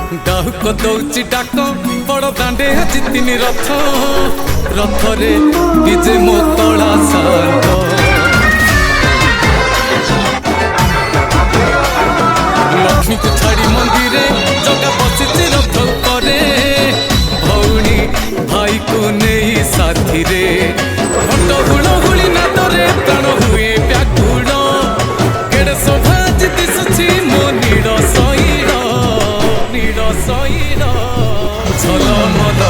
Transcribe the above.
डाहुक दौची डाक बड़ दांडे जितिनी रथ रथरे विजे मो तला साथ लक्ष्मी को छाड़ी मंदिरे जगा बसिचे रथ करे भौणी भाई को नहीं साथी रे घंट हुलहुली नादरे प्राण हुए व्याकुल केड़े शोभा दिशुची मो नीड़ सईर झलमल